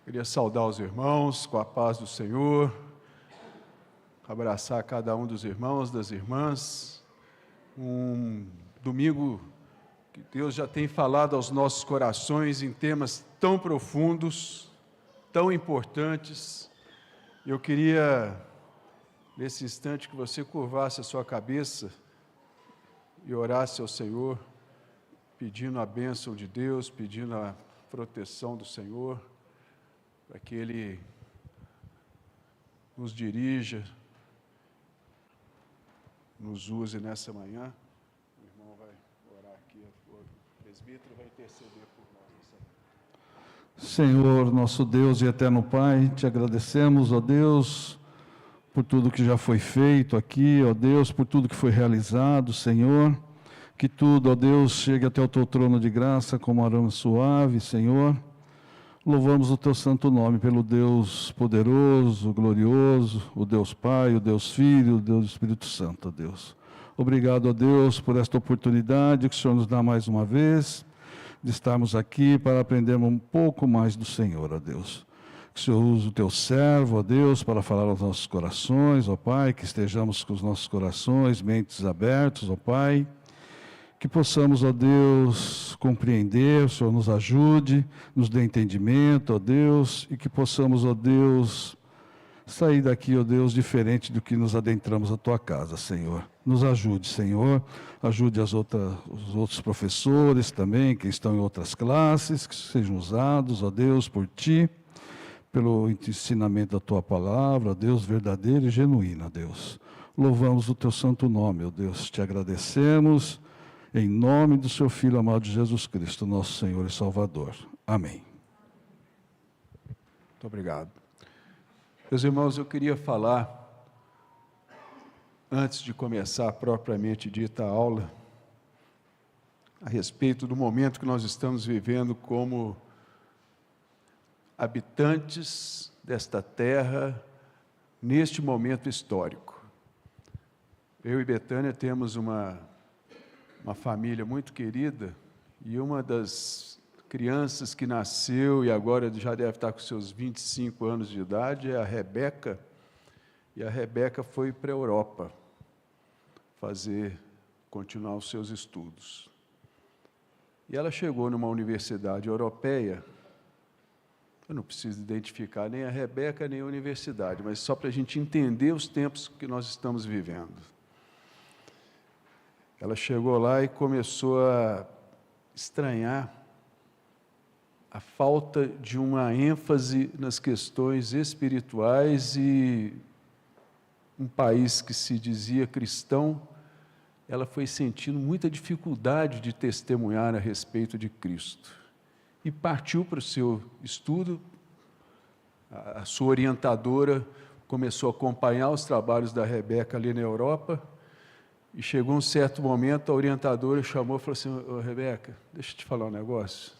Queria saudar os irmãos com a paz do Senhor, abraçar cada um dos irmãos, das irmãs. Um domingo que Deus já tem falado aos nossos corações em temas tão profundos, tão importantes. Eu queria, nesse instante, que você curvasse a sua cabeça e orasse ao Senhor, pedindo a bênção de Deus, pedindo a proteção do Senhor, para que Ele nos dirija, nos use nessa manhã. O irmão vai orar aqui, o presbítero vai interceder por nós. Senhor, nosso Deus e eterno Pai, te agradecemos, ó Deus, por tudo que já foi feito aqui, ó Deus, por tudo que foi realizado, Senhor. Que tudo, ó Deus, chegue até o teu trono de graça como aroma suave, Senhor. Louvamos o teu santo nome pelo Deus poderoso, glorioso, o Deus Pai, o Deus Filho, o Deus Espírito Santo, ó Deus. Obrigado, ó Deus, por esta oportunidade que o Senhor nos dá mais uma vez, de estarmos aqui para aprendermos um pouco mais do Senhor, ó Deus. Que o Senhor use o teu servo, ó Deus, para falar aos nossos corações, ó Pai, que estejamos com os nossos corações, mentes abertos, ó Pai. Que possamos, ó Deus, compreender, o Senhor nos ajude, nos dê entendimento, ó Deus, e que possamos, ó Deus, sair daqui, ó Deus, diferente do que nos adentramos a tua casa, Senhor. Nos ajude, Senhor, ajude os outros professores também, que estão em outras classes, que sejam usados, ó Deus, por ti, pelo ensinamento da tua palavra, ó Deus, verdadeira e genuína, ó Deus. Louvamos o teu santo nome, ó Deus, te agradecemos. Em nome do seu Filho amado Jesus Cristo, nosso Senhor e Salvador. Amém. Muito obrigado. Meus irmãos, eu queria falar, antes de começar a propriamente dita aula, a respeito do momento que nós estamos vivendo como habitantes desta terra, neste momento histórico. Eu e Betânia temos uma família muito querida, e uma das crianças que nasceu e agora já deve estar com seus 25 anos de idade é a Rebeca, e a Rebeca foi para a Europa continuar os seus estudos. E ela chegou numa universidade europeia. Eu não preciso identificar nem a Rebeca nem a universidade, mas só para a gente entender os tempos que nós estamos vivendo. Ela chegou lá e começou a estranhar a falta de uma ênfase nas questões espirituais, e um país que se dizia cristão, ela foi sentindo muita dificuldade de testemunhar a respeito de Cristo. E partiu para o seu estudo. A sua orientadora começou a acompanhar os trabalhos da Rebeca ali na Europa. E chegou um certo momento, a orientadora chamou e falou assim: "Ô, Rebeca, deixa eu te falar um negócio.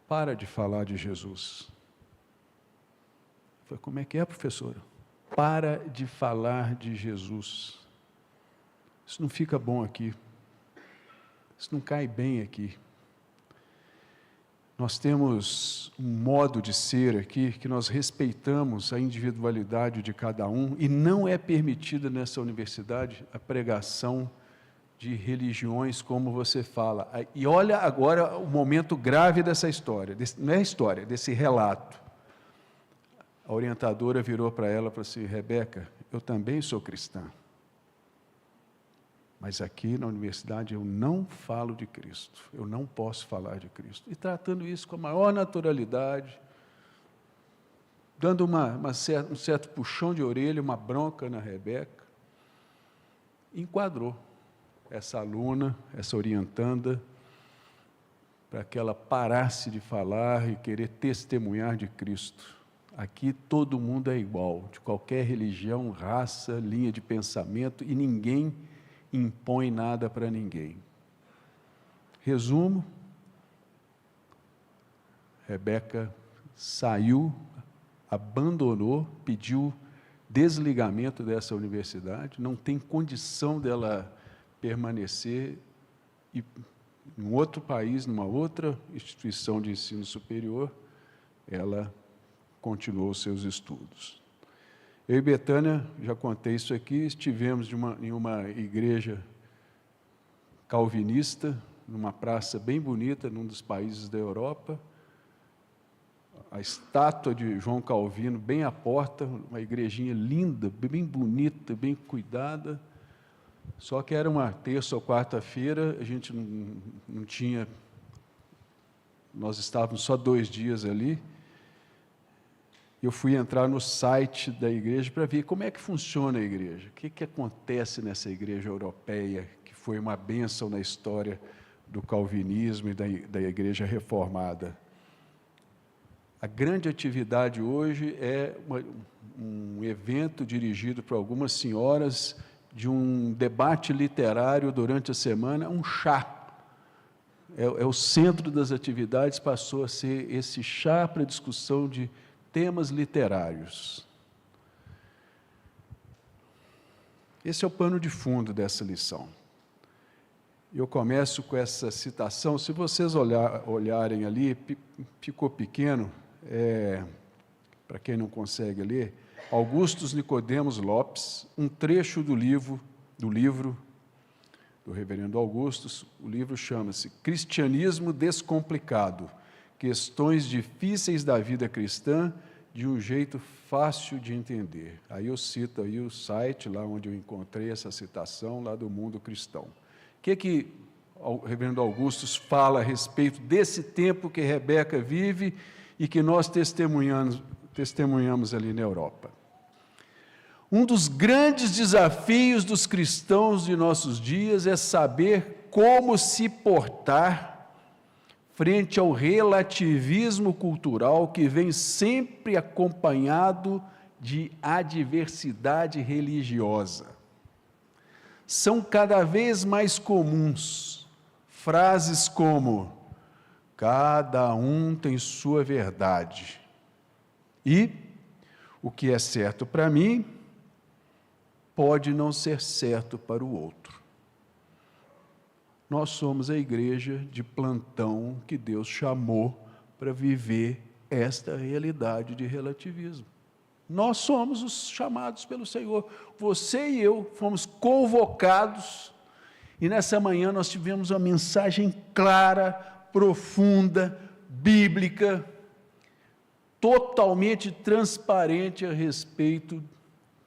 Para de falar de Jesus." Eu falei: "Como é que é, professora?" "Para de falar de Jesus. Isso não fica bom aqui. Isso não cai bem aqui. Nós temos um modo de ser aqui, que nós respeitamos a individualidade de cada um, e não é permitida nessa universidade a pregação de religiões como você fala." E olha agora o momento grave dessa história, não é história, desse relato. A orientadora virou para ela e falou assim: "Rebeca, eu também sou cristã, mas aqui na universidade eu não falo de Cristo, eu não posso falar de Cristo." E tratando isso com a maior naturalidade, dando um certo puxão de orelha, uma bronca na Rebeca, enquadrou essa aluna, essa orientanda, para que ela parasse de falar e querer testemunhar de Cristo. Aqui todo mundo é igual, de qualquer religião, raça, linha de pensamento, e ninguém impõe nada para ninguém. Resumo: Rebeca saiu, abandonou, pediu desligamento dessa universidade, não tem condição dela permanecer em um outro país, numa outra instituição de ensino superior, ela continuou seus estudos. Eu e Betânia, já contei isso aqui, estivemos em uma igreja calvinista, numa praça bem bonita, num dos países da Europa, a estátua de João Calvino bem à porta, uma igrejinha linda, bem bonita, bem cuidada, só que era uma terça ou quarta-feira, a gente não tinha, nós estávamos só 2 dias ali. Eu fui entrar no site da igreja para ver como é que funciona a igreja, o que acontece nessa igreja europeia, que foi uma bênção na história do calvinismo e da igreja reformada. A grande atividade hoje é um evento dirigido por algumas senhoras de um debate literário durante a semana, um chá. É o centro das atividades, passou a ser esse chá para discussão de temas literários. Esse é o pano de fundo dessa lição. Eu começo com essa citação, se vocês olharem ali, ficou pequeno, para quem não consegue ler, Augustus Nicodemos Lopes, um trecho do livro do reverendo Augustus, o livro chama-se Cristianismo Descomplicado, Questões Difíceis da Vida Cristã, de um jeito fácil de entender. Aí eu cito aí o site, lá onde eu encontrei essa citação, lá do Mundo Cristão. O que o reverendo Augustus fala a respeito desse tempo que Rebeca vive e que nós testemunhamos ali na Europa? Um dos grandes desafios dos cristãos de nossos dias é saber como se portar frente ao relativismo cultural que vem sempre acompanhado de adversidade religiosa. São cada vez mais comuns frases como: cada um tem sua verdade, e o que é certo para mim pode não ser certo para o outro. Nós somos a igreja de plantão que Deus chamou para viver esta realidade de relativismo. Nós somos os chamados pelo Senhor. Você e eu fomos convocados, e nessa manhã nós tivemos uma mensagem clara, profunda, bíblica, totalmente transparente a respeito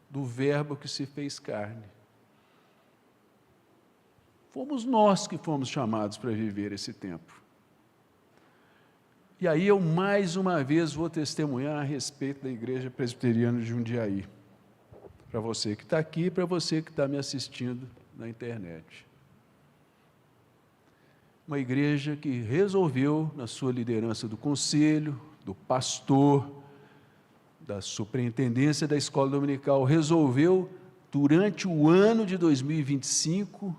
do Verbo que se fez carne. Fomos nós que fomos chamados para viver esse tempo. E aí eu mais uma vez vou testemunhar a respeito da Igreja Presbiteriana de Jundiaí, para você que está aqui e para você que está me assistindo na internet. Uma igreja que resolveu, na sua liderança do conselho, do pastor, da superintendência da escola dominical, resolveu, durante o ano de 2025,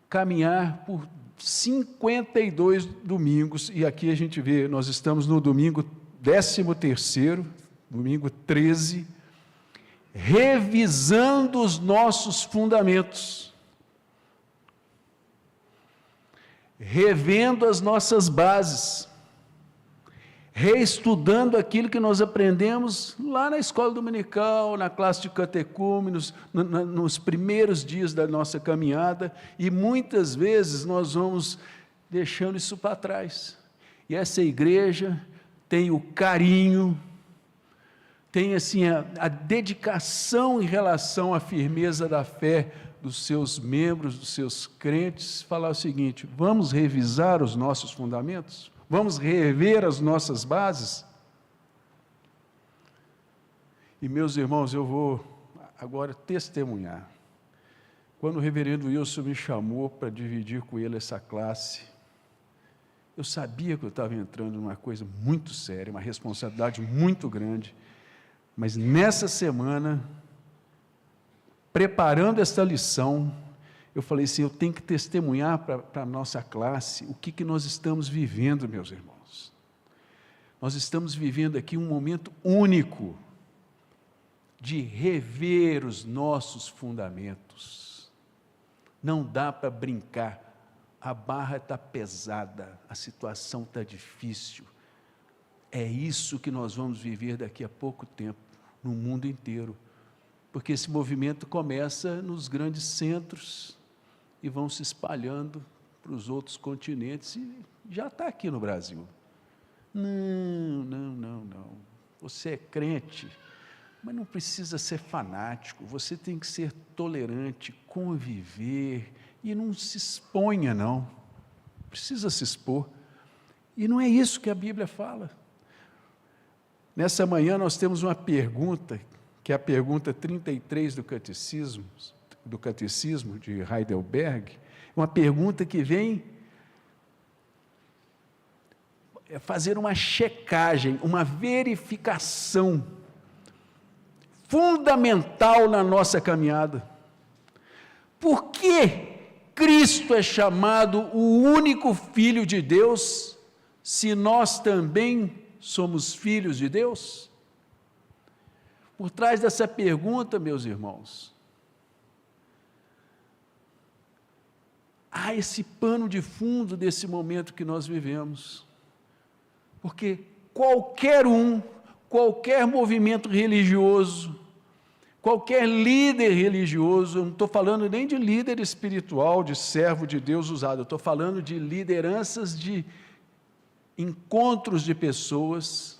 caminhar por 52 domingos, e aqui a gente vê, nós estamos no domingo 13º, domingo 13, revisando os nossos fundamentos, revendo as nossas bases, reestudando aquilo que nós aprendemos lá na escola dominical, na classe de catecúmenos, nos primeiros dias da nossa caminhada, e muitas vezes nós vamos deixando isso para trás. E essa igreja tem o carinho, tem assim a dedicação em relação à firmeza da fé dos seus membros, dos seus crentes, falar o seguinte: vamos revisar os nossos fundamentos? Vamos rever as nossas bases? E, meus irmãos, eu vou agora testemunhar. Quando o reverendo Wilson me chamou para dividir com ele essa classe, eu sabia que eu estava entrando numa coisa muito séria, uma responsabilidade muito grande, mas nessa semana, preparando esta lição, eu falei assim: eu tenho que testemunhar para a nossa classe o que nós estamos vivendo, meus irmãos. Nós estamos vivendo aqui um momento único de rever os nossos fundamentos. Não dá para brincar, a barra está pesada, a situação está difícil, É isso que nós vamos viver daqui a pouco tempo, no mundo inteiro, porque esse movimento começa nos grandes centros e vão se espalhando para os outros continentes e já está aqui no Brasil. Não. Você é crente, mas não precisa ser fanático, você tem que ser tolerante, conviver, e não se exponha, não precisa se expor, e não é isso que a Bíblia fala. Nessa manhã nós temos uma pergunta, que é a pergunta 33 do Catecismo de Heidelberg, uma pergunta que vem fazer uma checagem, uma verificação fundamental na nossa caminhada. Por que Cristo é chamado o único Filho de Deus, se nós também somos filhos de Deus? Por trás dessa pergunta, meus irmãos, há esse pano de fundo desse momento que nós vivemos, porque qualquer movimento religioso, qualquer líder religioso, eu não estou falando nem de líder espiritual, de servo de Deus usado, eu estou falando de lideranças, de encontros de pessoas,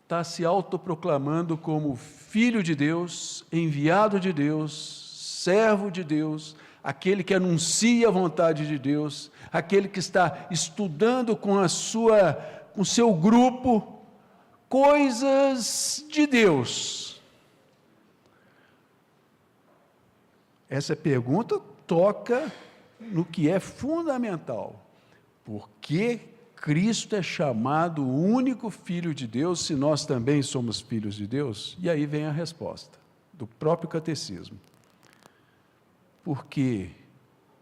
está se autoproclamando como filho de Deus, enviado de Deus, servo de Deus, aquele que anuncia a vontade de Deus, aquele que está estudando com o seu grupo, coisas de Deus. Essa pergunta toca no que é fundamental. Por que Cristo é chamado o único Filho de Deus, se nós também somos filhos de Deus? E aí vem a resposta do próprio Catecismo. Porque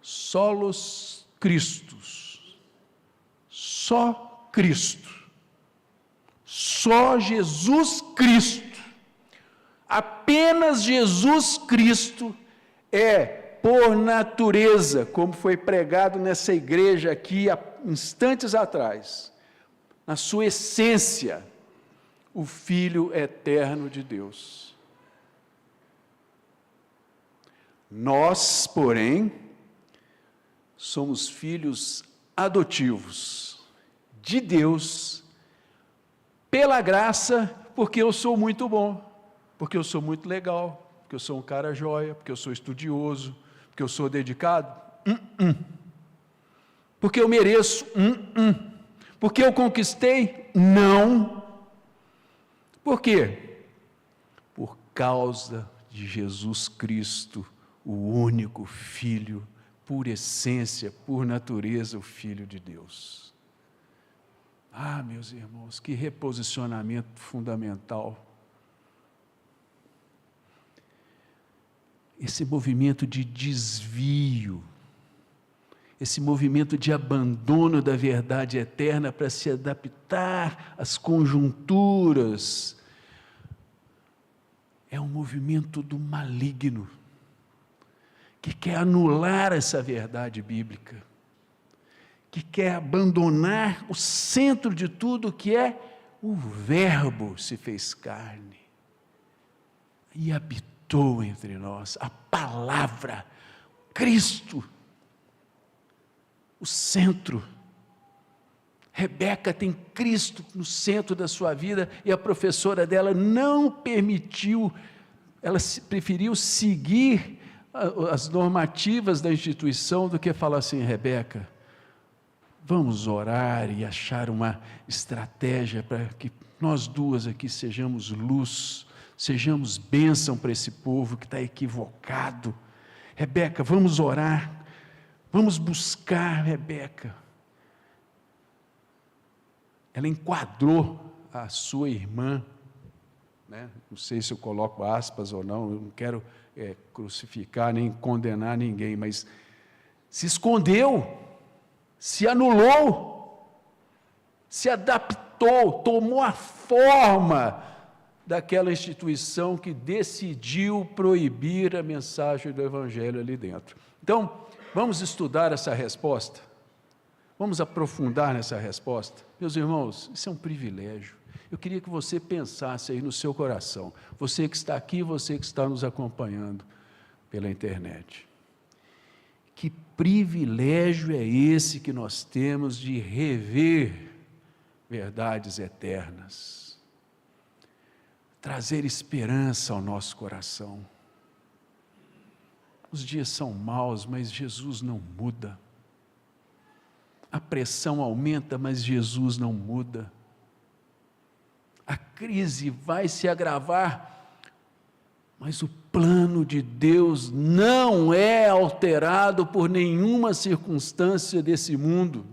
solos Christus, só Cristo, só Jesus Cristo, apenas Jesus Cristo é, por natureza, como foi pregado nessa igreja aqui há instantes atrás, na sua essência, o Filho eterno de Deus. Nós, porém, somos filhos adotivos de Deus, pela graça, porque eu sou muito bom, porque eu sou muito legal, porque eu sou um cara joia, porque eu sou estudioso, porque eu sou dedicado, porque eu mereço, porque eu conquistei, não. Por quê? Por causa de Jesus Cristo, o único Filho, por essência, por natureza, o Filho de Deus. Ah, meus irmãos, que reposicionamento fundamental. Esse movimento de desvio, esse movimento de abandono da verdade eterna para se adaptar às conjunturas, é um movimento do maligno, que quer anular essa verdade bíblica, que quer abandonar o centro de tudo, que é o Verbo se fez carne e habitou entre nós, a palavra, Cristo, o centro. Rebeca tem Cristo no centro da sua vida, e a professora dela não permitiu, ela preferiu seguir as normativas da instituição do que falar assim: Rebeca, vamos orar e achar uma estratégia para que nós duas aqui sejamos luz, sejamos bênção para esse povo que está equivocado. Rebeca, vamos orar, vamos buscar, Rebeca. Ela enquadrou a sua irmã, né? Não sei se eu coloco aspas ou não, eu não quero crucificar nem condenar ninguém, mas se escondeu, se anulou, se adaptou, tomou a forma daquela instituição que decidiu proibir a mensagem do Evangelho ali dentro. Então, vamos estudar essa resposta? Vamos aprofundar nessa resposta? Meus irmãos, isso é um privilégio. Eu queria que você pensasse aí no seu coração, você que está aqui, você que está nos acompanhando pela internet. Que privilégio é esse que nós temos de rever verdades eternas, trazer esperança ao nosso coração. Os dias são maus, mas Jesus não muda. A pressão aumenta, mas Jesus não muda. A crise vai se agravar, mas o plano de Deus não é alterado por nenhuma circunstância desse mundo.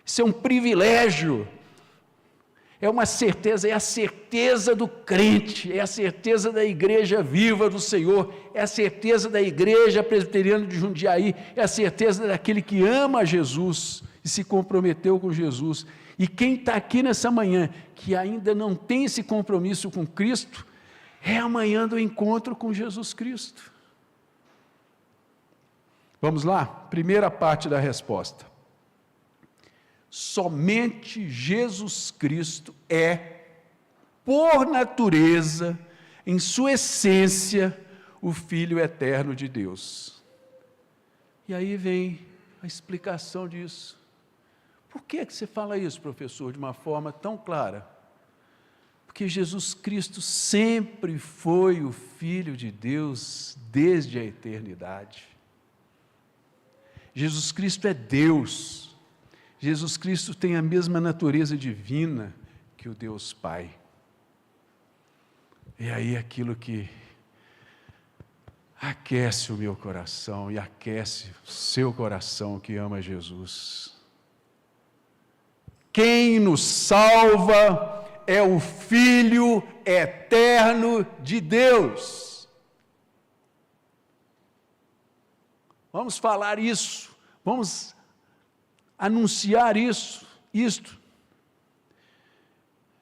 Isso é um privilégio, é uma certeza, é a certeza do crente, é a certeza da igreja viva do Senhor, é a certeza da igreja presbiteriana de Jundiaí, é a certeza daquele que ama Jesus e se comprometeu com Jesus. E quem está aqui nessa manhã, que ainda não tem esse compromisso com Cristo, é amanhã do encontro com Jesus Cristo. Vamos lá? Primeira parte da resposta. Somente Jesus Cristo é, por natureza, em sua essência, o Filho eterno de Deus. E aí vem a explicação disso. Por que você fala isso, professor, de uma forma tão clara? Porque Jesus Cristo sempre foi o Filho de Deus desde a eternidade. Jesus Cristo é Deus. Jesus Cristo tem a mesma natureza divina que o Deus Pai. E aí aquilo que aquece o meu coração e aquece o seu coração que ama Jesus. Quem nos salva é o Filho eterno de Deus. Vamos falar isso, vamos anunciar isto.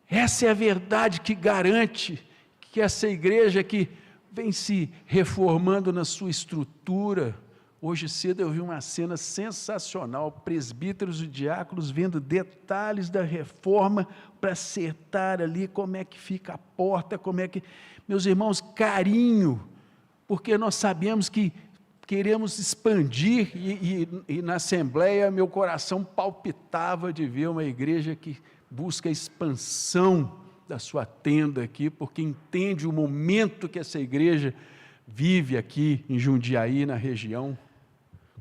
Essa é a verdade que garante que essa igreja que vem se reformando na sua estrutura. Hoje cedo eu vi uma cena sensacional, presbíteros e diáconos vendo detalhes da reforma para acertar ali como é que fica a porta, como é que... Meus irmãos, carinho, porque nós sabemos que queremos expandir e na Assembleia meu coração palpitava de ver uma igreja que busca a expansão da sua tenda aqui, porque entende o momento que essa igreja vive aqui em Jundiaí, na região.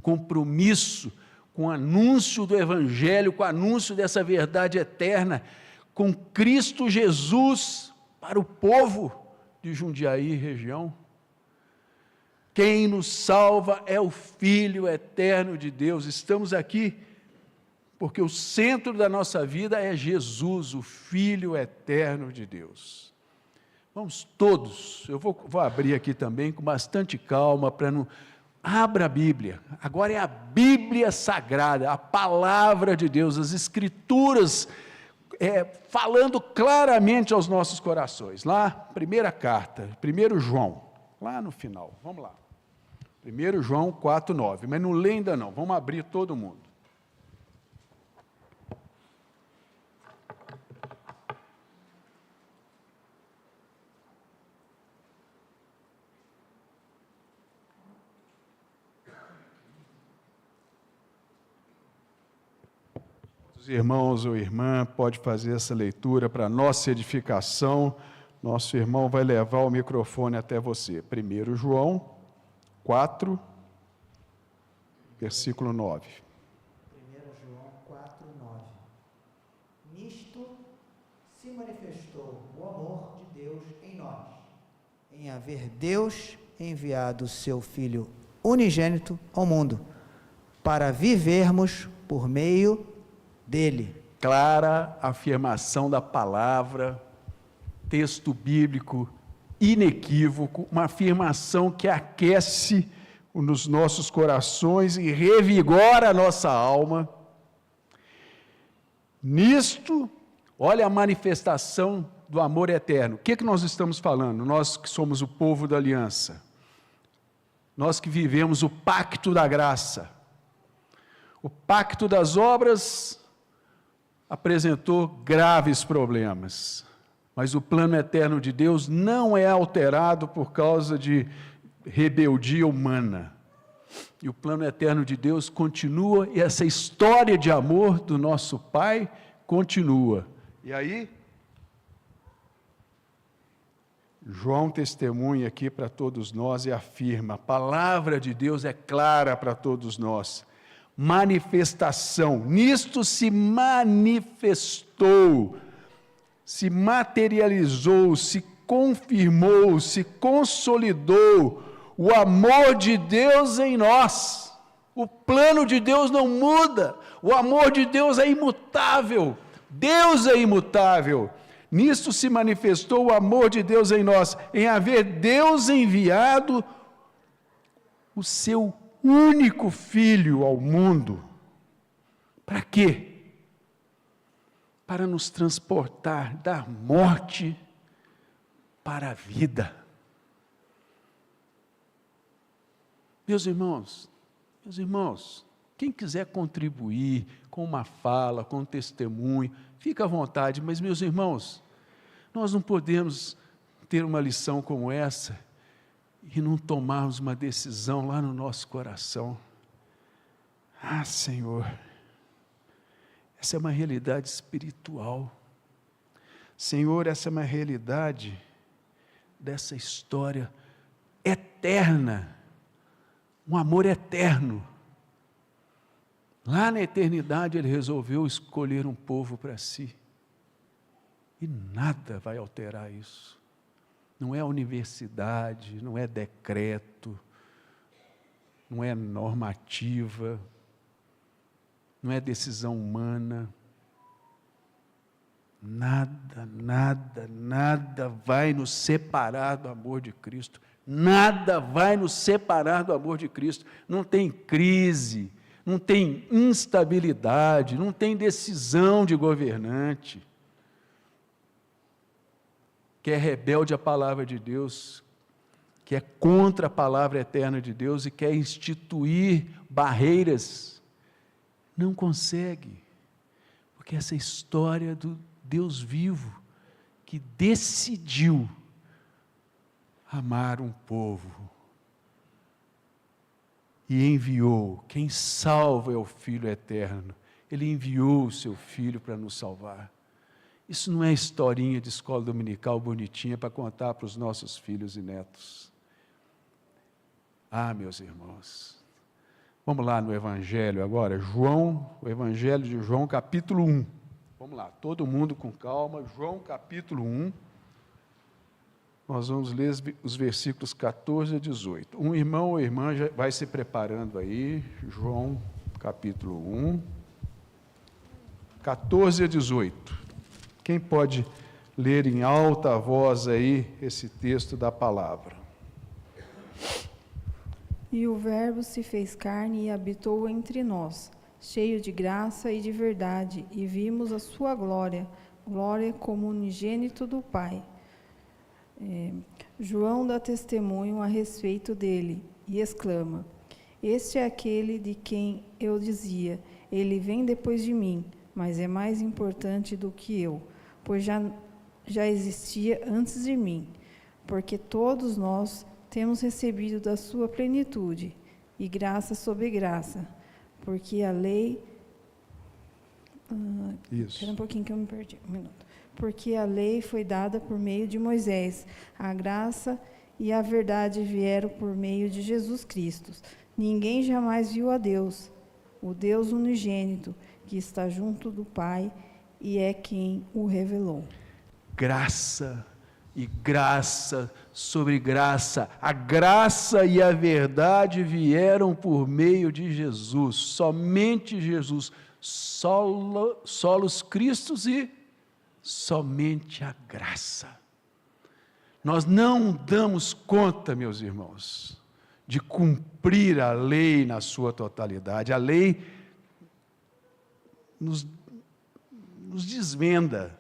Compromisso com o anúncio do Evangelho, com o anúncio dessa verdade eterna, com Cristo Jesus para o povo de Jundiaí, região. Quem nos salva é o Filho eterno de Deus. Estamos aqui porque o centro da nossa vida é Jesus, o Filho eterno de Deus. Vamos todos, eu vou abrir aqui também com bastante calma para não... Abra a Bíblia, agora é a Bíblia Sagrada, a Palavra de Deus, as Escrituras, falando claramente aos nossos corações. Lá, primeira carta, 1 João, lá no final, vamos lá. 1 João 4,9, mas não lê ainda não, vamos abrir todo mundo. Os irmãos ou irmã pode fazer essa leitura para nossa edificação. Nosso irmão vai levar o microfone até você. 1 João 4, versículo 9. 1 João 4, 9. Nisto se manifestou o amor de Deus em nós, em haver Deus enviado o seu Filho unigênito ao mundo, para vivermos por meio dele. Clara afirmação da palavra, texto bíblico inequívoco, uma afirmação que aquece nos nossos corações e revigora a nossa alma. Nisto, olha a manifestação do amor eterno. O que nós estamos falando? Nós que somos o povo da aliança, nós que vivemos o pacto da graça, O pacto das obras apresentou graves problemas, mas o plano eterno de Deus não é alterado por causa de rebeldia humana. E o plano eterno de Deus continua, e essa história de amor do nosso Pai continua. E aí, João testemunha aqui para todos nós e afirma: a palavra de Deus é clara para todos nós. Manifestação, nisto se manifestou, se materializou, se confirmou, se consolidou o amor de Deus em nós. O plano de Deus não muda, o amor de Deus é imutável, Deus é imutável. Nisto se manifestou o amor de Deus em nós, em haver Deus enviado o seu único Filho ao mundo. Para quê? Para nos transportar da morte para a vida. Meus irmãos, quem quiser contribuir com uma fala, com um testemunho, fica à vontade, mas meus irmãos, nós não podemos ter uma lição como essa e não tomarmos uma decisão lá no nosso coração. Ah, Senhor, essa é uma realidade espiritual. Senhor, essa é uma realidade dessa história eterna, um amor eterno. Lá na eternidade Ele resolveu escolher um povo para si. E nada vai alterar isso. Não é universidade, não é decreto, não é normativa, não é decisão humana. Nada vai nos separar do amor de Cristo. Nada vai nos separar do amor de Cristo. Não tem crise, não tem instabilidade, não tem decisão de governante que é rebelde à palavra de Deus, que é contra a palavra eterna de Deus e quer instituir barreiras. Não consegue, porque essa história do Deus vivo, que decidiu amar um povo, e enviou, quem salva é o Filho eterno, Ele enviou o seu Filho para nos salvar. Isso não é historinha de escola dominical bonitinha para contar para os nossos filhos e netos. Ah, meus irmãos, vamos lá no Evangelho agora, o Evangelho de João, capítulo 1. Vamos lá, todo mundo com calma, João, capítulo 1. Nós vamos ler os versículos 14 a 18. Um irmão ou irmã já vai se preparando aí, João, capítulo 1, 14 a 18. Quem pode ler em alta voz aí esse texto da palavra? E o Verbo se fez carne e habitou entre nós, cheio de graça e de verdade, e vimos a sua glória, glória como unigênito do Pai. João dá testemunho a respeito dele e exclama: este é aquele de quem eu dizia, ele vem depois de mim, mas é mais importante do que eu, pois já existia antes de mim, porque todos nós temos recebido da sua plenitude, e graça sobre graça, porque a lei... Espera um pouquinho que eu me perdi, um minuto. Porque a lei foi dada por meio de Moisés, a graça e a verdade vieram por meio de Jesus Cristo. Ninguém jamais viu a Deus, o Deus unigênito, que está junto do Pai, e é quem o revelou. Graça e graça sobre graça. A graça e a verdade vieram por meio de Jesus, somente Jesus, solos Cristos e somente a graça. Nós não damos conta, meus irmãos, de cumprir a lei na sua totalidade. A lei nos desvenda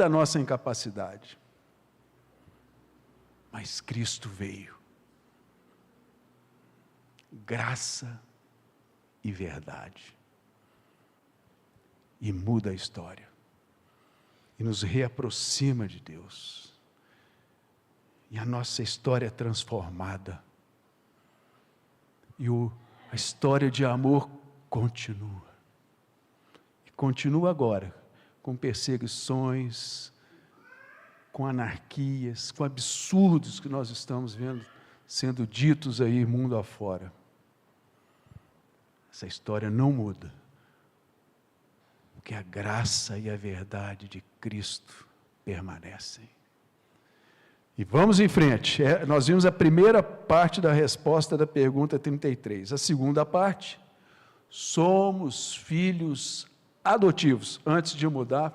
a nossa incapacidade. Mas Cristo veio. Graça e verdade. E muda a história. E nos reaproxima de Deus. E a nossa história é transformada. E a história de amor continua. E continua agora, com perseguições, com anarquias, com absurdos que nós estamos vendo sendo ditos aí mundo afora. Essa história não muda, porque a graça e a verdade de Cristo permanecem. E vamos em frente. Nós vimos a primeira parte da resposta da pergunta 33. A segunda parte, somos filhos adotivos. Antes de mudar,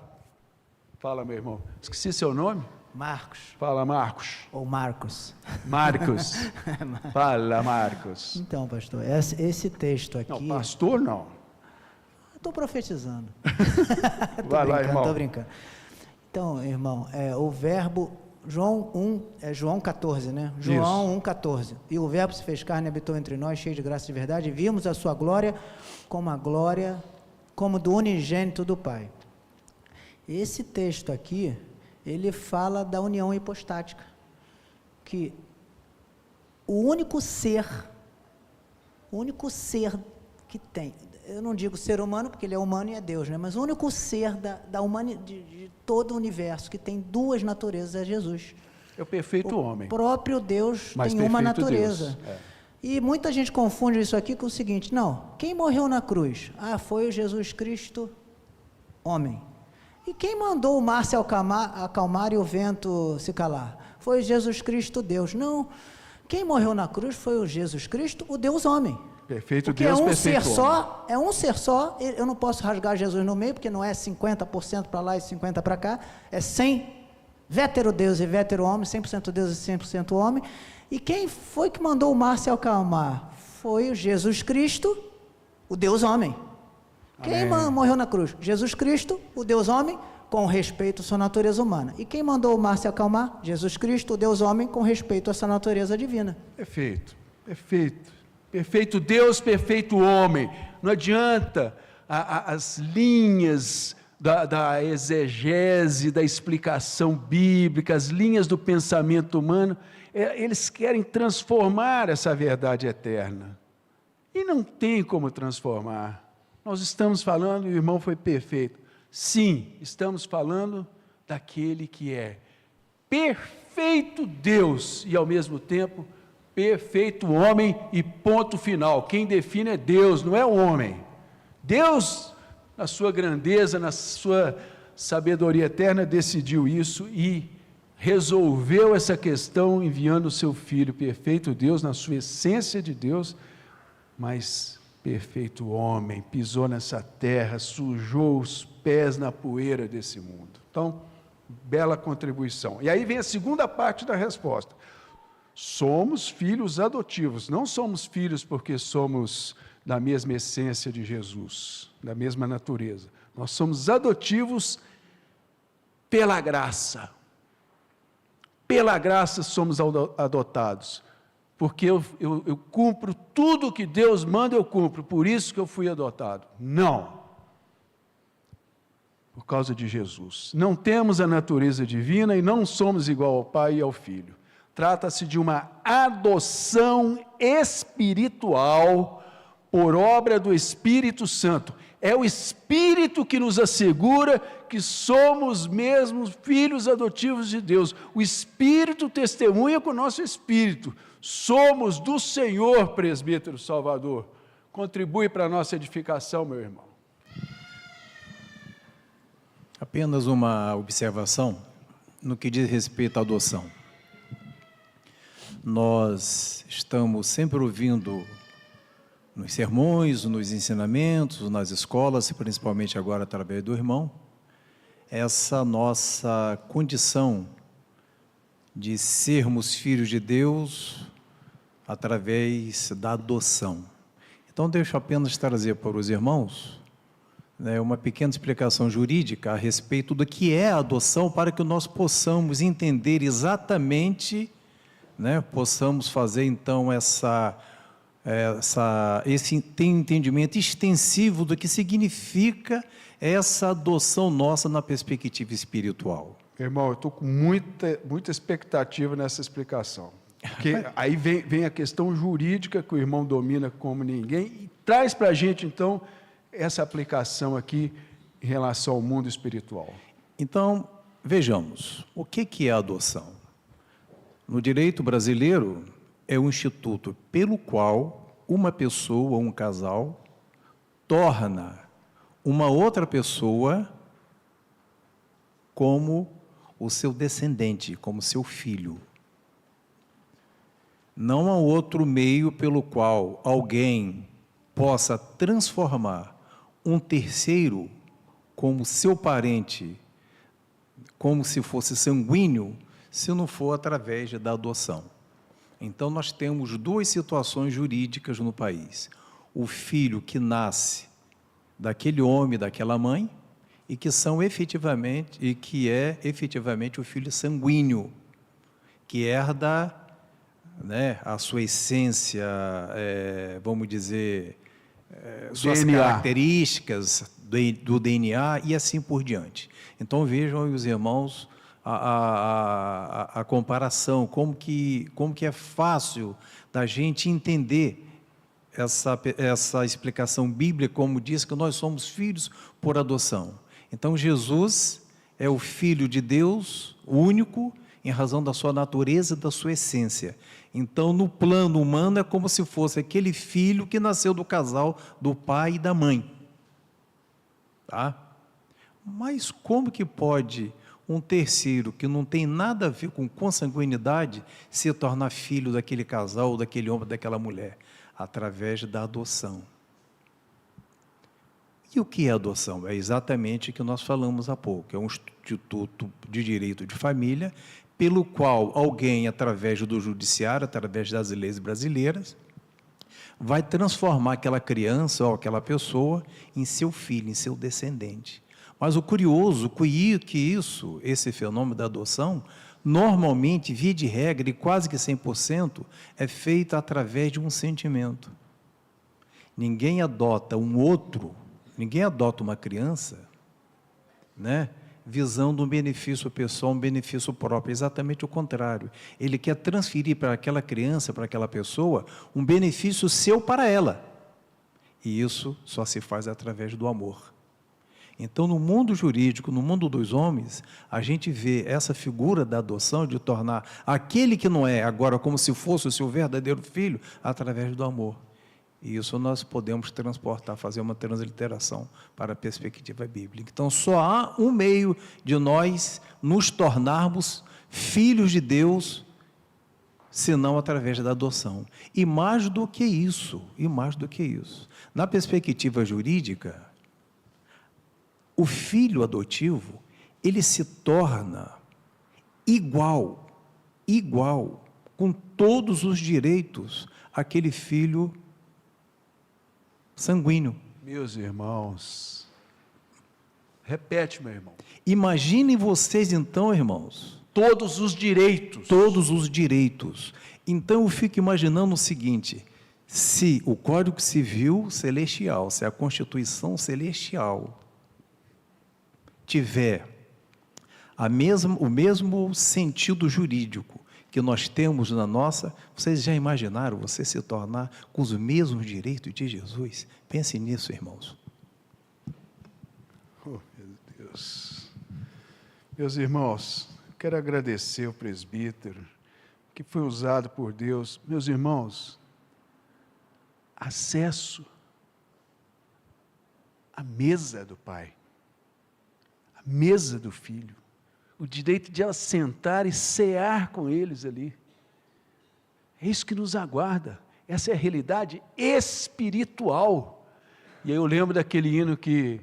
fala, meu irmão. Esqueci seu nome? Marcos. Fala, Marcos. Ou Marcos. Marcos. Fala, Marcos. Então, pastor, esse texto aqui... Não, pastor não. Estou profetizando. Vai lá, irmão. Estou brincando. Então, irmão, o verbo... João 14, né? João 1,14. E o verbo se fez carne e habitou entre nós, cheio de graça e de verdade, e vimos a sua glória como do unigênito do Pai. Esse texto aqui, ele fala da união hipostática, que o único ser que tem, eu não digo ser humano, porque ele é humano e é Deus, né? Mas o único ser de todo o universo que tem duas naturezas é Jesus. É o perfeito homem. O próprio Deus Mas tem uma perfeito natureza. Deus, E muita gente confunde isso aqui com o seguinte: não, quem morreu na cruz? Foi o Jesus Cristo, homem. E quem mandou o mar se acalmar e o vento se calar? Foi Jesus Cristo, Deus. Não, quem morreu na cruz foi o Jesus Cristo, o Deus homem. Perfeito porque Deus, é um perfeito ser homem. só, é um ser só. Eu não posso rasgar Jesus no meio, porque não é 50% para lá e 50% para cá, é 100, vétero Deus e vétero homem, 100% Deus e 100% homem. E quem foi que mandou o mar se acalmar? Foi o Jesus Cristo, o Deus homem. Quem morreu na cruz? Jesus Cristo, o Deus homem, com respeito à sua natureza humana. E quem mandou o mar se acalmar? Jesus Cristo, o Deus homem, com respeito à sua natureza divina. Perfeito, perfeito. Perfeito Deus, perfeito homem. Não adianta as linhas da exegese, da explicação bíblica, as linhas do pensamento humano, eles querem transformar essa verdade eterna. E não tem como transformar. Nós estamos falando, o irmão foi perfeito. Sim, estamos falando daquele que é perfeito Deus e, ao mesmo tempo, perfeito homem e ponto final. Quem define é Deus, não é o homem. Deus, na sua grandeza, na sua sabedoria eterna, decidiu isso e resolveu essa questão enviando o seu Filho, perfeito Deus, na sua essência de Deus, mas perfeito homem, pisou nessa terra, sujou os pés na poeira desse mundo. Então, bela contribuição. E aí vem a segunda parte da resposta. Somos filhos adotivos, não somos filhos porque somos da mesma essência de Jesus, da mesma natureza. Nós somos adotivos pela graça. Pela graça somos adotados, porque eu cumpro tudo o que Deus manda, eu cumpro, por isso que eu fui adotado. Não. Por causa de Jesus. Não temos a natureza divina e não somos igual ao Pai e ao Filho. Trata-se de uma adoção espiritual por obra do Espírito Santo. É o Espírito que nos assegura que somos mesmo filhos adotivos de Deus. O Espírito testemunha com o nosso Espírito. Somos do Senhor, presbítero Salvador. Contribui para a nossa edificação, meu irmão. Apenas uma observação no que diz respeito à adoção. Nós estamos sempre ouvindo nos sermões, nos ensinamentos, nas escolas, principalmente agora através do irmão, essa nossa condição de sermos filhos de Deus através da adoção. Então, deixo apenas trazer para os irmãos uma pequena explicação jurídica a respeito do que é a adoção, para que nós possamos entender exatamente, possamos fazer então essa tem um entendimento extensivo do que significa essa adoção nossa na perspectiva espiritual. Irmão, eu estou com muita expectativa nessa explicação. Porque aí vem a questão jurídica que o irmão domina como ninguém e traz para a gente, então, essa aplicação aqui em relação ao mundo espiritual. Então, vejamos, o que é a adoção? No direito brasileiro, é um instituto pelo qual uma pessoa, um casal, torna uma outra pessoa como o seu descendente, como seu filho. Não há outro meio pelo qual alguém possa transformar um terceiro como seu parente, como se fosse sanguíneo, se não for através da adoção. Então, nós temos duas situações jurídicas no país. O filho que nasce daquele homem, daquela mãe, e que é efetivamente o filho sanguíneo, que herda, né, a sua essência, vamos dizer, suas DNA. características do DNA e assim por diante. Então, vejam aí os irmãos a comparação, como que é fácil da gente entender essa explicação bíblica, como diz que nós somos filhos por adoção. Então, Jesus é o Filho de Deus, único, em razão da sua natureza e da sua essência. Então, no plano humano, é como se fosse aquele filho que nasceu do casal do pai e da mãe. Tá? Mas como que pode um terceiro, que não tem nada a ver com consanguinidade, se tornar filho daquele casal, ou daquele homem, daquela mulher? Através da adoção. E o que é adoção? É exatamente o que nós falamos há pouco. É um instituto de direito de família, pelo qual alguém, através do judiciário, através das leis brasileiras, vai transformar aquela criança ou aquela pessoa em seu filho, em seu descendente. Mas o curioso que esse fenômeno da adoção, normalmente, via de regra, e quase que 100%, é feito através de um sentimento. Ninguém adota ninguém adota uma criança, né, visando um benefício pessoal, um benefício próprio, exatamente o contrário. Ele quer transferir para aquela criança, para aquela pessoa, um benefício seu para ela. E isso só se faz através do amor. Então, no mundo jurídico, no mundo dos homens, a gente vê essa figura da adoção, de tornar aquele que não é agora como se fosse o seu verdadeiro filho, através do amor. E isso nós podemos transportar, fazer uma transliteração para a perspectiva bíblica. Então, só há um meio de nós nos tornarmos filhos de Deus, senão através da adoção. E mais do que isso, na perspectiva jurídica, o filho adotivo, ele se torna igual, com todos os direitos, àquele filho sanguíneo. Meus irmãos, repete, meu irmão. Imaginem vocês então, irmãos, Todos os direitos. todos os direitos. Então eu fico imaginando o seguinte: se o Código Civil celestial, se a Constituição celestial tiver o mesmo sentido jurídico que nós temos na nossa, vocês já imaginaram você se tornar com os mesmos direitos de Jesus? Pensem nisso, irmãos. Oh, meu Deus. Meus irmãos, quero agradecer ao presbítero que foi usado por Deus. Meus irmãos, acesso à mesa do Pai, à mesa do Filho, o direito de assentar e cear com eles ali. É isso que nos aguarda. Essa é a realidade espiritual. E aí eu lembro daquele hino que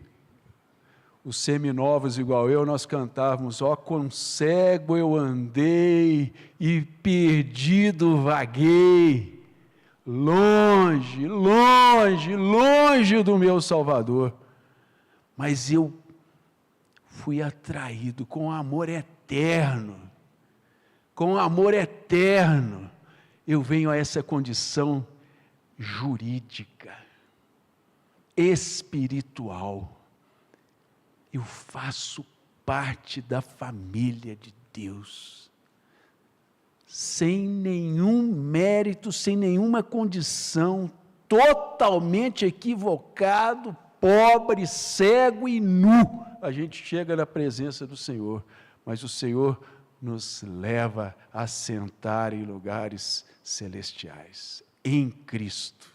os seminovos igual eu, nós cantávamos: ó, quão cego eu andei e perdido vaguei, longe, longe, longe do meu Salvador. Mas eu fui atraído com amor eterno, com amor eterno. Eu venho a essa condição jurídica, espiritual. Eu faço parte da família de Deus, sem nenhum mérito, sem nenhuma condição, totalmente equivocado, pobre, cego e nu. A gente chega na presença do Senhor, mas o Senhor nos leva a sentar em lugares celestiais, em Cristo.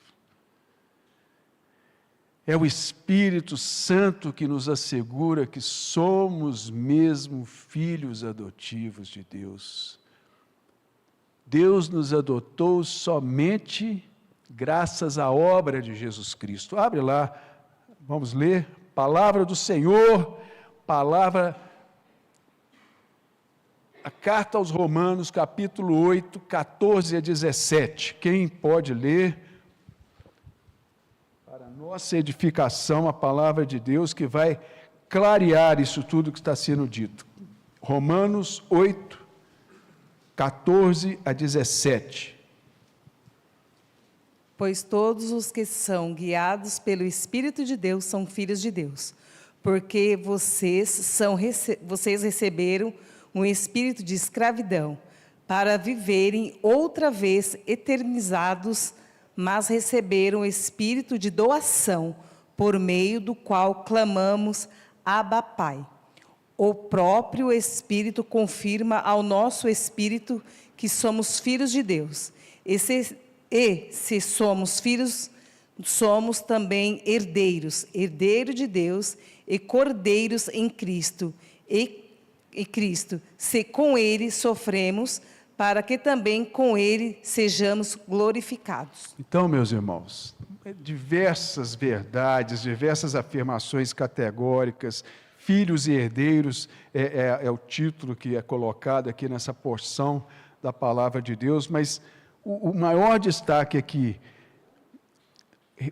É o Espírito Santo que nos assegura que somos mesmo filhos adotivos de Deus. Deus nos adotou somente graças à obra de Jesus Cristo. Abre lá, vamos ler, palavra do Senhor, a carta aos Romanos, capítulo 8, 14 a 17. Quem pode ler? Para nossa edificação, a palavra de Deus que vai clarear isso tudo que está sendo dito. Romanos 8, 14 a 17. Pois todos os que são guiados pelo Espírito de Deus são filhos de Deus, porque vocês receberam um espírito de escravidão, para viverem outra vez eternizados, mas receberam o espírito de doação, por meio do qual clamamos, Abba, Pai. O próprio Espírito confirma ao nosso espírito que somos filhos de Deus. E se somos filhos, somos também herdeiros de Deus e cordeiros em Cristo. E Cristo, se com Ele sofremos, para que também com Ele sejamos glorificados. Então, meus irmãos, diversas verdades, diversas afirmações categóricas, filhos e herdeiros, é o título que é colocado aqui nessa porção da palavra de Deus, mas o maior destaque aqui,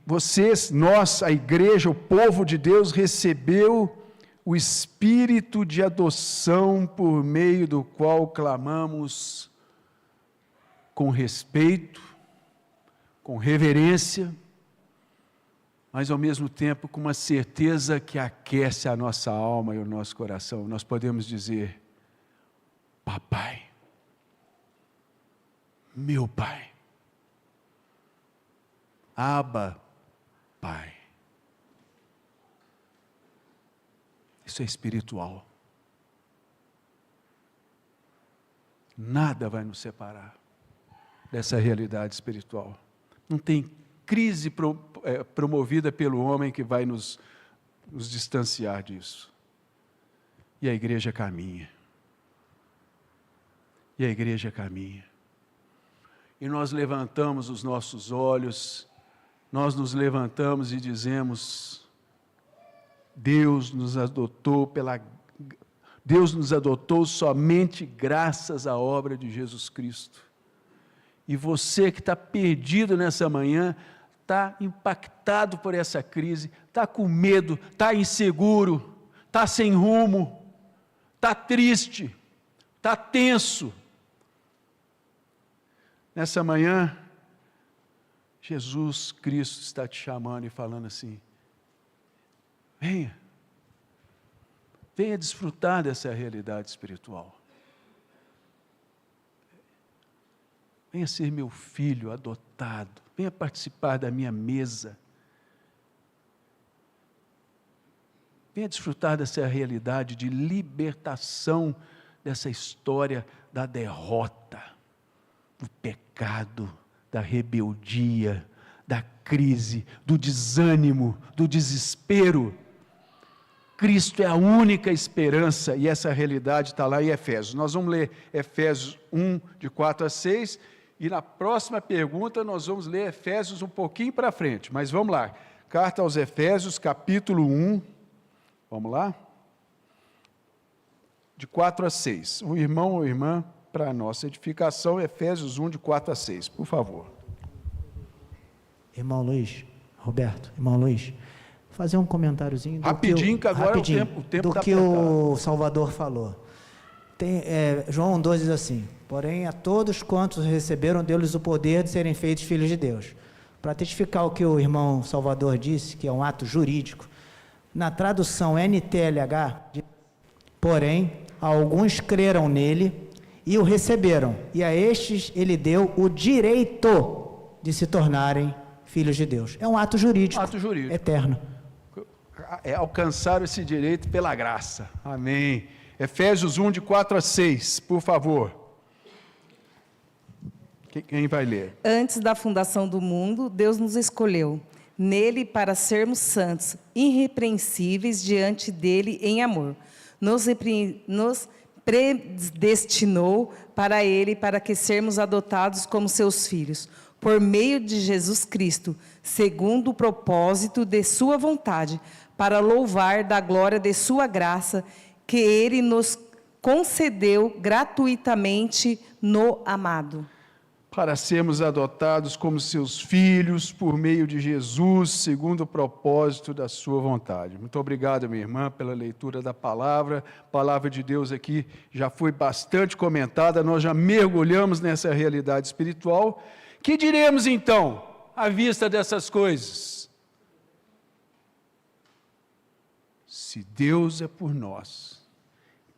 vocês, nós, a igreja, o povo de Deus, recebeu o espírito de adoção por meio do qual clamamos com respeito, com reverência, mas ao mesmo tempo com uma certeza que aquece a nossa alma e o nosso coração. Nós podemos dizer: Papai, meu Pai, Abba, Pai. Isso é espiritual. Nada vai nos separar dessa realidade espiritual. Não tem crise promovida pelo homem que vai nos distanciar disso. E a igreja caminha. E a igreja caminha. E nós levantamos os nossos olhos, nós nos levantamos e dizemos: Deus nos adotou somente graças à obra de Jesus Cristo. E você que está perdido nessa manhã, está impactado por essa crise, está com medo, está inseguro, está sem rumo, está triste, está tenso. Nessa manhã, Jesus Cristo está te chamando e falando assim: venha desfrutar dessa realidade espiritual. Venha ser meu filho adotado, venha participar da minha mesa. Venha desfrutar dessa realidade de libertação dessa história da derrota, do pecado, da rebeldia, da crise, do desânimo, do desespero. Cristo é a única esperança e essa realidade está lá em Efésios. Nós vamos ler Efésios 1, de 4 a 6, e na próxima pergunta nós vamos ler Efésios um pouquinho para frente, mas vamos lá. Carta aos Efésios, capítulo 1, vamos lá? De 4 a 6. O irmão ou irmã, para a nossa edificação, Efésios 1, de 4 a 6, por favor. Irmão Luiz, Roberto, irmão Luiz, fazer um comentáriozinho. Rapidinho, que agora o tempo do que o Salvador falou. João 2 diz assim: porém, a todos quantos receberam, deu-lhes o poder de serem feitos filhos de Deus. Para testificar o que o irmão Salvador disse, que é um ato jurídico, na tradução NTLH, porém, alguns creram nele e o receberam, e a estes ele deu o direito de se tornarem filhos de Deus. É um ato jurídico, eterno. É alcançar esse direito pela graça. Amém. Efésios 1, de 4 a 6, por favor. Quem vai ler? Antes da fundação do mundo, Deus nos escolheu nele para sermos santos, irrepreensíveis diante dele em amor. Nos predestinou para ele, para que sermos adotados como seus filhos, por meio de Jesus Cristo, segundo o propósito de sua vontade, para louvar da glória de sua graça, que ele nos concedeu gratuitamente no amado. Para sermos adotados como seus filhos, por meio de Jesus, segundo o propósito da sua vontade. Muito obrigado, minha irmã, pela leitura da palavra. A palavra de Deus aqui já foi bastante comentada, nós já mergulhamos nessa realidade espiritual. Que diremos, então, à vista dessas coisas? Se Deus é por nós,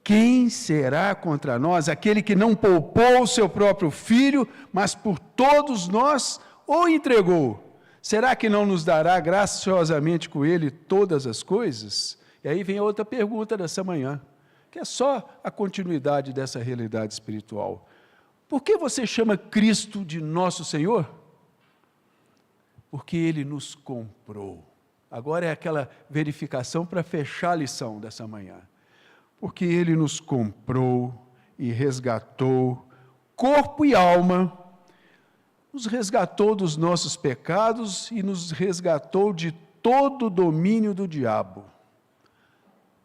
quem será contra nós? Aquele que não poupou o seu próprio filho, mas por todos nós o entregou. Será que não nos dará graciosamente com ele todas as coisas? E aí vem a outra pergunta dessa manhã, que é só a continuidade dessa realidade espiritual. Por que você chama Cristo de nosso Senhor? Porque Ele nos comprou. Agora é aquela verificação para fechar a lição dessa manhã. Porque Ele nos comprou e resgatou, corpo e alma, nos resgatou dos nossos pecados e nos resgatou de todo o domínio do diabo.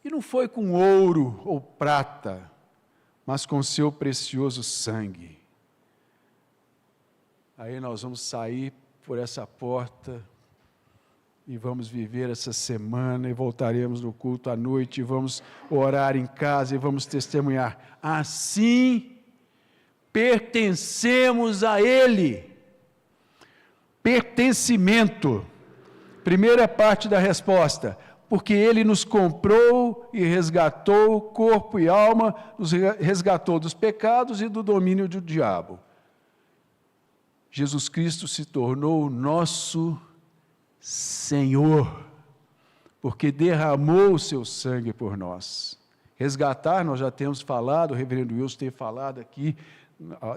E não foi com ouro ou prata, mas com seu precioso sangue. Aí nós vamos sair por essa porta e vamos viver essa semana e voltaremos no culto à noite e vamos orar em casa e vamos testemunhar. Assim, pertencemos a Ele. Pertencimento. Primeira parte da resposta. Porque Ele nos comprou e resgatou corpo e alma, nos resgatou dos pecados e do domínio do diabo. Jesus Cristo se tornou o nosso Senhor, porque derramou o seu sangue por nós. Resgatar, nós já temos falado, o reverendo Wilson tem falado aqui,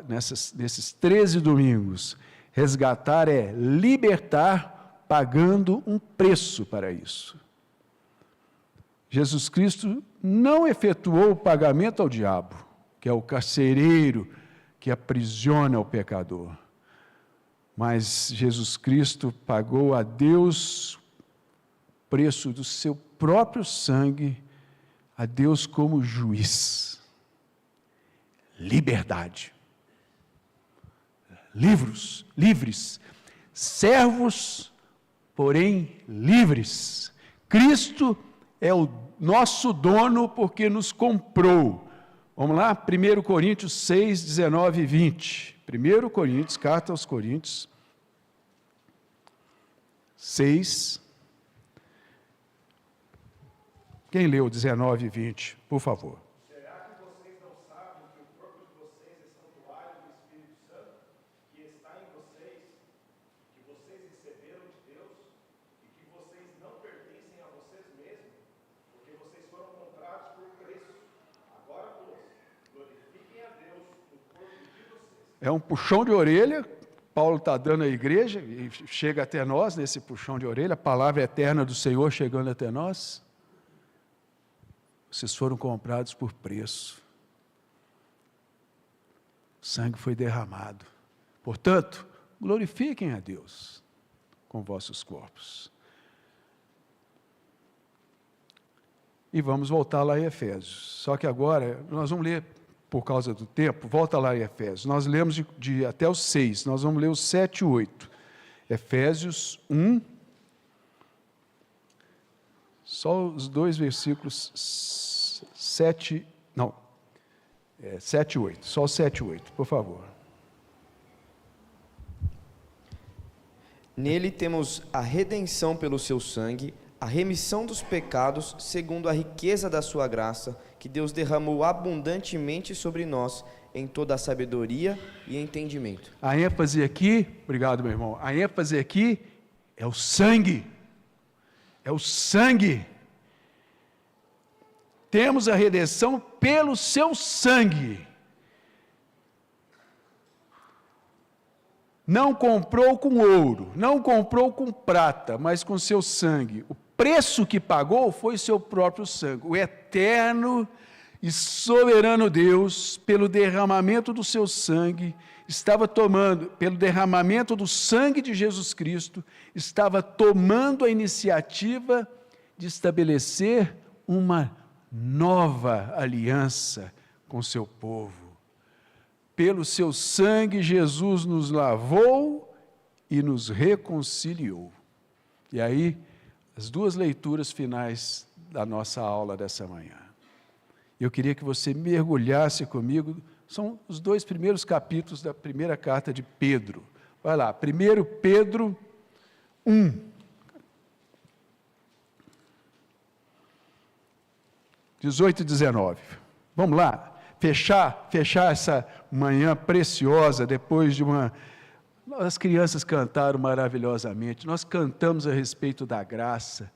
nesses 13 domingos. Resgatar é libertar, pagando um preço para isso. Jesus Cristo não efetuou o pagamento ao diabo, que é o carcereiro que aprisiona o pecador. Mas Jesus Cristo pagou a Deus o preço do seu próprio sangue, a Deus como juiz. Liberdade. Livres. Servos, porém livres. Cristo é o nosso dono porque nos comprou. Vamos lá? 1 Coríntios 6, 19 e 20. 1 Coríntios, carta aos Coríntios 6. Quem leu 19 e 20, por favor? Será que vocês não sabem que o corpo de vocês é santuário do Espírito Santo, que está em vocês, que vocês receberam de Deus, e que vocês não pertencem a vocês mesmos, porque vocês foram comprados por preço? Agora, pois, glorifiquem a Deus no corpo de vocês. É um puxão de orelha, Paulo está dando à igreja, e chega até nós nesse puxão de orelha, a palavra eterna do Senhor chegando até nós. Vocês foram comprados por preço. O sangue foi derramado. Portanto, glorifiquem a Deus com vossos corpos. E vamos voltar lá em Efésios. Só que agora, nós vamos ler, por causa do tempo, volta lá em Efésios. Nós lemos de até os 6, nós vamos ler os 7 e 8. Efésios 1, só os dois versículos 7 e 8, só 7 e 8, por favor. Nele temos a redenção pelo seu sangue, a remissão dos pecados, segundo a riqueza da sua graça, que Deus derramou abundantemente sobre nós, em toda a sabedoria e entendimento. A ênfase aqui, obrigado, meu irmão, a ênfase aqui é o sangue. É o sangue. Temos a redenção pelo seu sangue. Não comprou com ouro, não comprou com prata, mas com seu sangue. O preço que pagou foi seu próprio sangue. O eterno e soberano Deus, pelo derramamento do seu sangue, estava tomando, pelo derramamento do sangue de Jesus Cristo, estava tomando a iniciativa de estabelecer uma nova aliança com seu povo. Pelo seu sangue, Jesus nos lavou e nos reconciliou. E aí, as duas leituras finais da nossa aula dessa manhã. Eu queria que você mergulhasse comigo, são os 2 primeiros capítulos da primeira carta de Pedro. Vai lá, 1 Pedro 1. (18 e 19). Vamos lá, fechar essa manhã preciosa, depois de uma... As crianças cantaram maravilhosamente, nós cantamos a respeito da graça,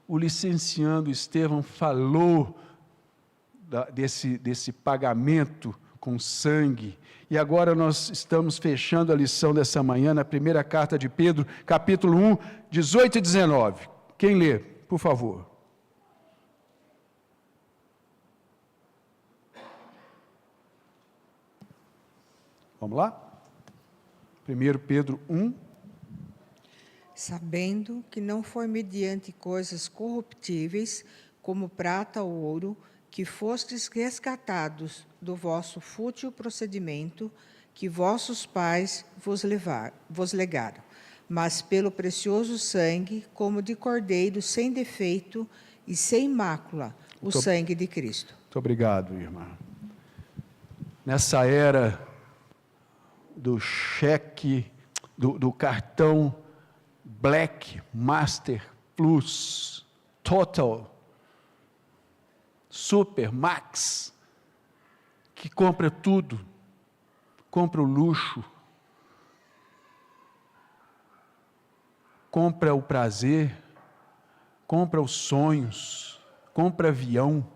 o licenciando Estevão falou desse pagamento com sangue, e agora nós estamos fechando a lição dessa manhã, na primeira carta de Pedro, capítulo 1, 18 e 19. Quem lê, por favor? Vamos lá? 1 Pedro 1. Sabendo que não foi mediante coisas corruptíveis, como prata ou ouro, que fostes resgatados do vosso fútil procedimento, que vossos pais vos legaram, mas pelo precioso sangue, como de cordeiro sem defeito e sem mácula, o sangue de Cristo. Muito obrigado, irmã. Nessa era do cheque, do cartão Black, Master, Plus, Total, Super, Max, que compra tudo, compra o luxo, compra o prazer, compra os sonhos, compra avião,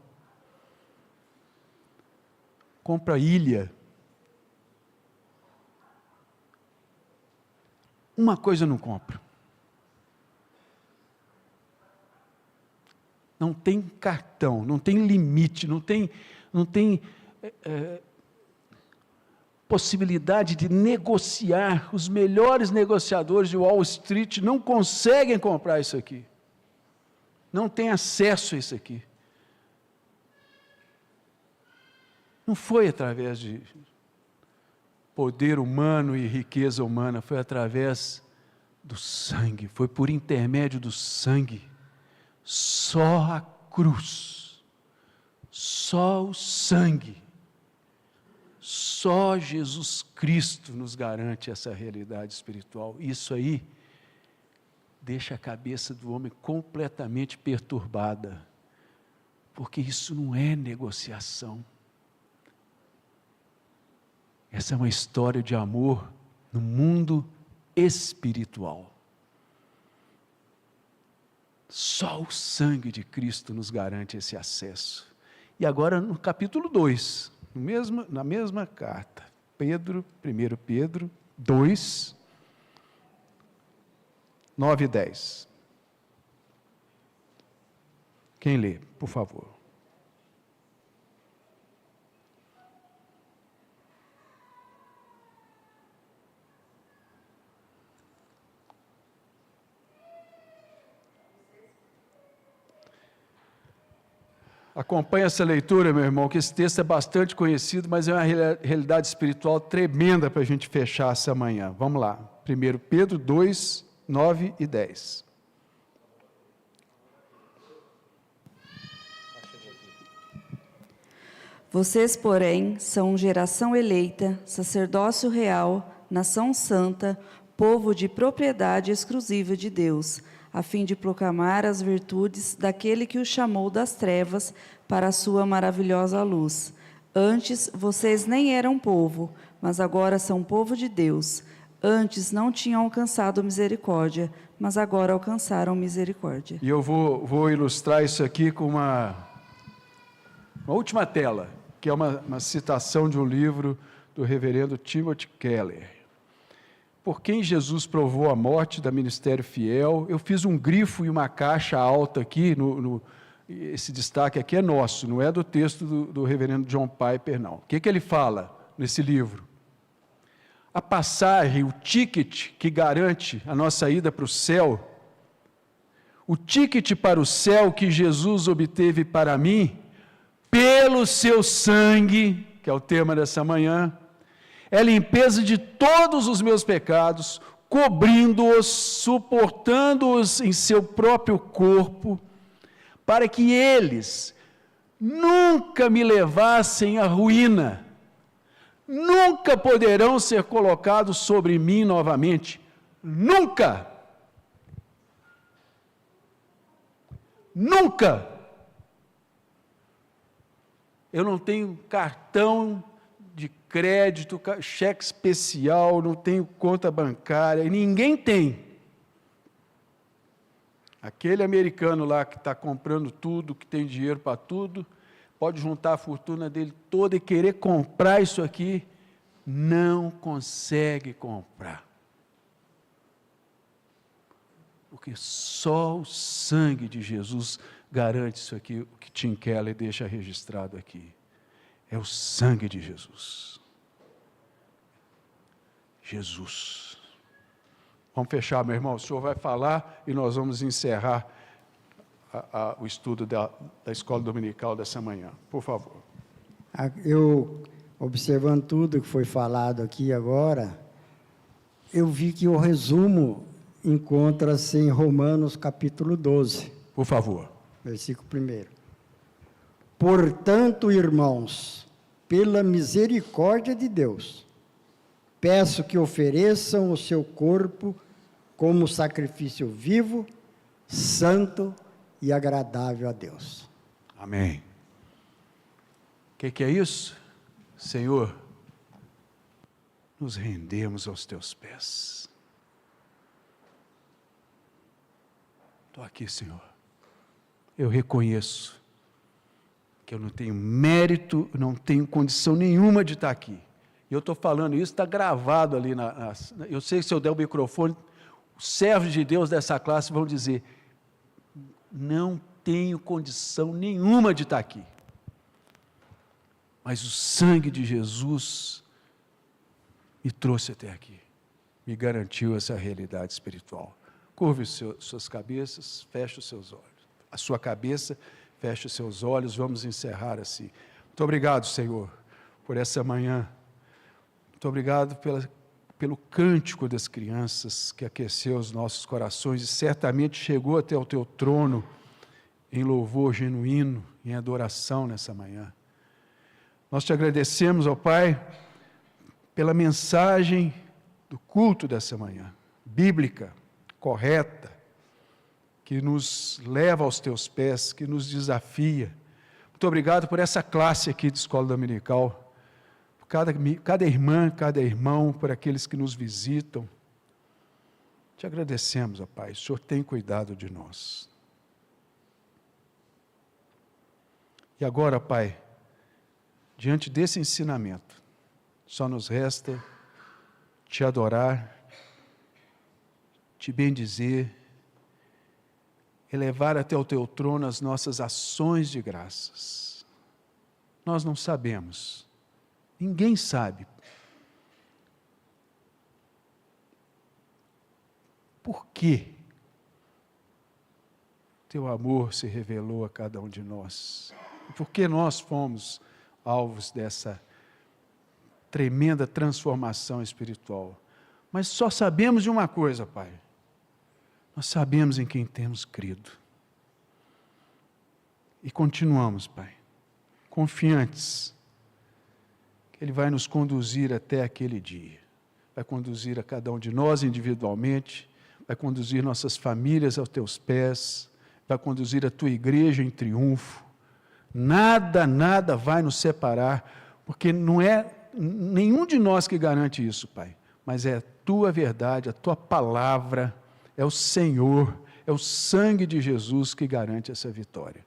compra ilha. Uma coisa não compra. Não tem cartão, não tem limite, não tem possibilidade de negociar. Os melhores negociadores de Wall Street não conseguem comprar isso aqui. Não tem acesso a isso aqui. Não foi através de poder humano e riqueza humana, foi através do sangue, foi por intermédio do sangue. Só a cruz, só o sangue, só Jesus Cristo nos garante essa realidade espiritual. Isso aí deixa a cabeça do homem completamente perturbada, porque isso não é negociação. Essa é uma história de amor no mundo espiritual. Só o sangue de Cristo nos garante esse acesso. E agora no capítulo 2, na mesma carta, 1 Pedro 2, 9 e 10. Quem lê, por favor? Acompanhe essa leitura, meu irmão, que esse texto é bastante conhecido, mas é uma realidade espiritual tremenda para a gente fechar essa manhã. Vamos lá. 1 Pedro 2, 9 e 10. Vocês, porém, são geração eleita, sacerdócio real, nação santa, povo de propriedade exclusiva de Deus, a fim de proclamar as virtudes daquele que os chamou das trevas para a sua maravilhosa luz. Antes, vocês nem eram povo, mas agora são povo de Deus. Antes não tinham alcançado misericórdia, mas agora alcançaram misericórdia. E eu vou ilustrar isso aqui com uma última tela, que é uma citação de um livro do reverendo Timothy Keller. Por quem Jesus provou a morte da ministério fiel. Eu fiz um grifo e uma caixa alta aqui, esse destaque aqui é nosso, não é do texto do reverendo John Piper, não. O que ele fala nesse livro? A passagem, o ticket que garante a nossa ida para o céu, o ticket para o céu que Jesus obteve para mim, pelo seu sangue, que é o tema dessa manhã, é limpeza de todos os meus pecados, cobrindo-os, suportando-os em seu próprio corpo, para que eles nunca me levassem à ruína, nunca poderão ser colocados sobre mim novamente, nunca! Nunca! Eu não tenho cartão de crédito, cheque especial, não tenho conta bancária, e ninguém tem. Aquele americano lá que está comprando tudo, que tem dinheiro para tudo, pode juntar a fortuna dele toda e querer comprar isso aqui, não consegue comprar. Porque só o sangue de Jesus garante isso aqui, o que Tim Keller deixa registrado aqui. É o sangue de Jesus. Jesus. Vamos fechar, meu irmão. O senhor vai falar e nós vamos encerrar o estudo da escola dominical dessa manhã. Por favor. Eu, observando tudo que foi falado aqui agora, eu vi que o resumo encontra-se em Romanos capítulo 12. Por favor. Versículo 1. Portanto, irmãos, pela misericórdia de Deus, peço que ofereçam o seu corpo como sacrifício vivo, santo e agradável a Deus. Amém. O que é isso? Senhor, nos rendemos aos teus pés. Estou aqui, Senhor. Eu reconheço que eu não tenho mérito, não tenho condição nenhuma de estar aqui. E eu estou falando isso, está gravado ali. Eu sei que se eu der o microfone, os servos de Deus dessa classe vão dizer, não tenho condição nenhuma de estar aqui. Mas o sangue de Jesus me trouxe até aqui, me garantiu essa realidade espiritual. Curve suas cabeças, feche os seus olhos. A sua cabeça, feche os seus olhos, vamos encerrar assim. Muito obrigado, Senhor, por essa manhã. Muito obrigado pelo cântico das crianças que aqueceu os nossos corações e certamente chegou até o teu trono em louvor genuíno, em adoração nessa manhã. Nós te agradecemos, ó Pai, pela mensagem do culto dessa manhã, bíblica, correta, que nos leva aos teus pés, que nos desafia. Muito obrigado por essa classe aqui de escola dominical, por cada irmã, cada irmão, por aqueles que nos visitam. Te agradecemos, ó Pai, o Senhor tem cuidado de nós. E agora, Pai, diante desse ensinamento, só nos resta te adorar, te bendizer, elevar até o teu trono as nossas ações de graças. Nós não sabemos, ninguém sabe. Por que teu amor se revelou a cada um de nós? Por que nós fomos alvos dessa tremenda transformação espiritual? Mas só sabemos de uma coisa, Pai. Nós sabemos em quem temos crido. E continuamos, Pai, confiantes que Ele vai nos conduzir até aquele dia. vai conduzir a cada um de nós individualmente, vai conduzir nossas famílias aos teus pés, vai conduzir a tua igreja em triunfo. Nada, nada vai nos separar, porque não é nenhum de nós que garante isso, Pai, mas é a tua verdade, a tua palavra, é o Senhor, é o sangue de Jesus que garante essa vitória.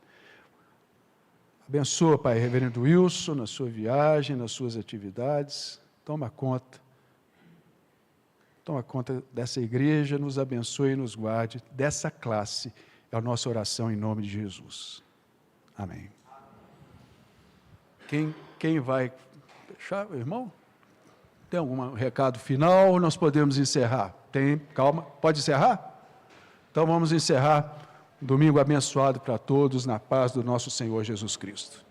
Abençoa, Pai, reverendo Wilson, na sua viagem, nas suas atividades. Toma conta dessa igreja, nos abençoe e nos guarde dessa classe. É a nossa oração em nome de Jesus. Amém. Quem vai fechar, irmão? Tem algum recado final ou nós podemos encerrar? Tem, calma, pode encerrar? Então vamos encerrar. Domingo abençoado para todos, na paz do nosso Senhor Jesus Cristo.